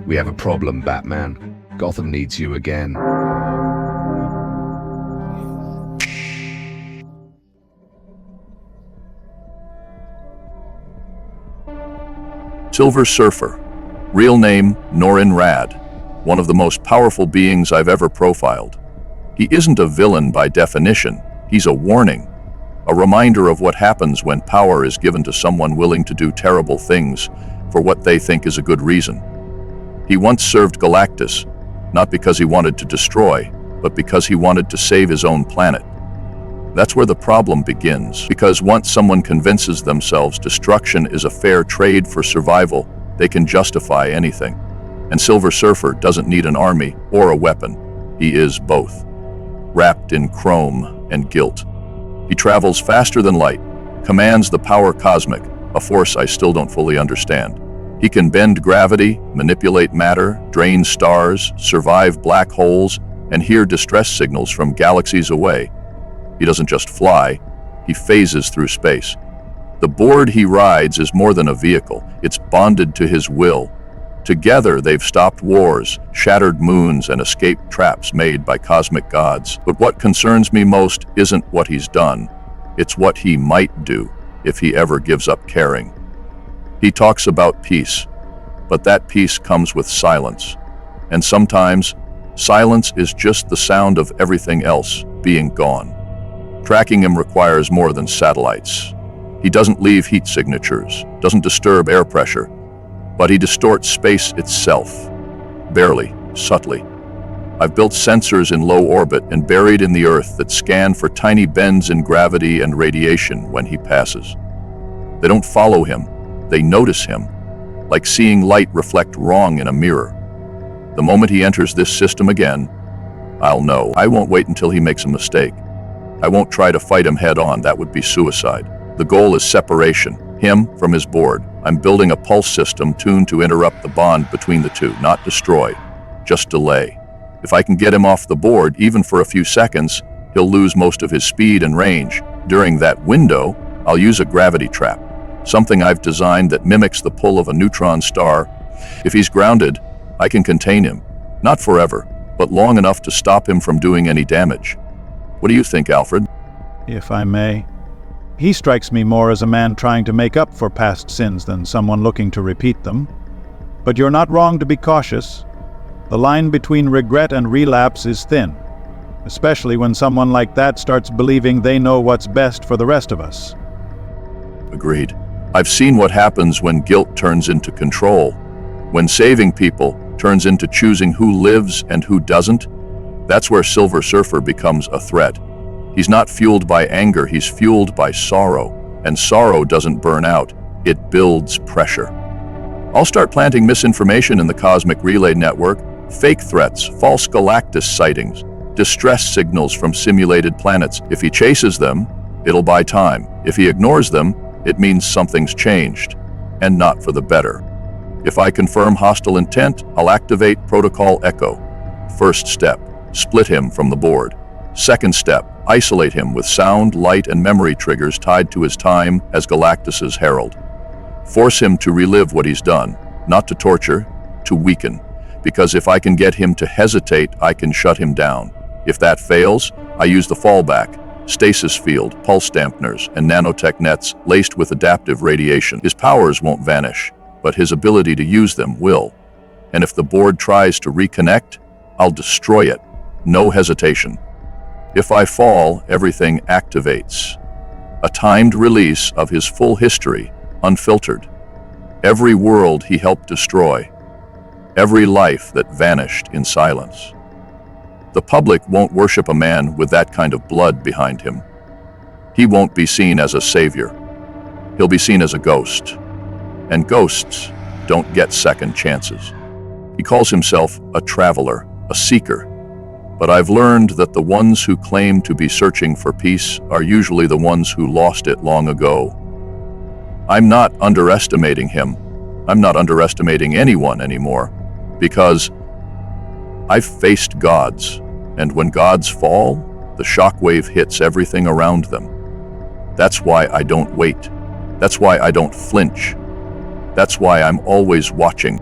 We have a problem, Batman. Gotham needs you again. Silver Surfer. Real name, Norrin Radd. One of the most powerful beings I've ever profiled. He isn't a villain by definition. He's a warning. A reminder of what happens when power is given to someone willing to do terrible things for what they think is a good reason. He once served Galactus, not because he wanted to destroy, but because he wanted to save his own planet. That's where the problem begins, because once someone convinces themselves destruction is a fair trade for survival, they can justify anything. And Silver Surfer doesn't need an army or a weapon. He is both, wrapped in chrome and guilt. He travels faster than light, commands the power cosmic, a force I still don't fully understand. He can bend gravity, manipulate matter, drain stars, survive black holes, and hear distress signals from galaxies away. He doesn't just fly, he phases through space. The board he rides is more than a vehicle, it's bonded to his will. Together they've stopped wars, shattered moons, and escaped traps made by cosmic gods. But what concerns me most isn't what he's done, it's what he might do if he ever gives up caring. He talks about peace, but that peace comes with silence. And sometimes, silence is just the sound of everything else being gone. Tracking him requires more than satellites. He doesn't leave heat signatures, doesn't disturb air pressure, but he distorts space itself, barely, subtly. I've built sensors in low orbit and buried in the Earth that scan for tiny bends in gravity and radiation when he passes. They don't follow him, they notice him, like seeing light reflect wrong in a mirror. The moment he enters this system again, I'll know. I won't wait until he makes a mistake. I won't try to fight him head on, that would be suicide. The goal is separation, him from his board. I'm building a pulse system tuned to interrupt the bond between the two, not destroy, just delay. If I can get him off the board, even for a few seconds, he'll lose most of his speed and range. During that window, I'll use a gravity trap, something I've designed that mimics the pull of a neutron star. If he's grounded, I can contain him, not forever, but long enough to stop him from doing any damage. What do you think, Alfred? If I may, he strikes me more as a man trying to make up for past sins than someone looking to repeat them. But you're not wrong to be cautious. The line between regret and relapse is thin, especially when someone like that starts believing they know what's best for the rest of us. Agreed. I've seen what happens when guilt turns into control, when saving people turns into choosing who lives and who doesn't. That's where Silver Surfer becomes a threat. He's not fueled by anger, he's fueled by sorrow. And sorrow doesn't burn out, it builds pressure. I'll start planting misinformation in the cosmic relay network, fake threats, false Galactus sightings, distress signals from simulated planets. If he chases them, it'll buy time. If he ignores them, it means something's changed, and not for the better. If I confirm hostile intent, I'll activate Protocol Echo. First step, split him from the board. Second step, isolate him with sound, light, and memory triggers tied to his time as Galactus's herald. Force him to relive what he's done, not to torture, to weaken. Because if I can get him to hesitate, I can shut him down. If that fails, I use the fallback, stasis field, pulse dampeners, and nanotech nets laced with adaptive radiation. His powers won't vanish, but his ability to use them will. And if the board tries to reconnect, I'll destroy it. No hesitation. If I fall, everything activates. A timed release of his full history, unfiltered. Every world he helped destroy. Every life that vanished in silence. The public won't worship a man with that kind of blood behind him. He won't be seen as a savior. He'll be seen as a ghost. And ghosts don't get second chances. He calls himself a traveler, a seeker. But I've learned that the ones who claim to be searching for peace are usually the ones who lost it long ago. I'm not underestimating him. I'm not underestimating anyone anymore, because I've faced gods, and when gods fall, the shockwave hits everything around them. That's why I don't wait. That's why I don't flinch. That's why I'm always watching.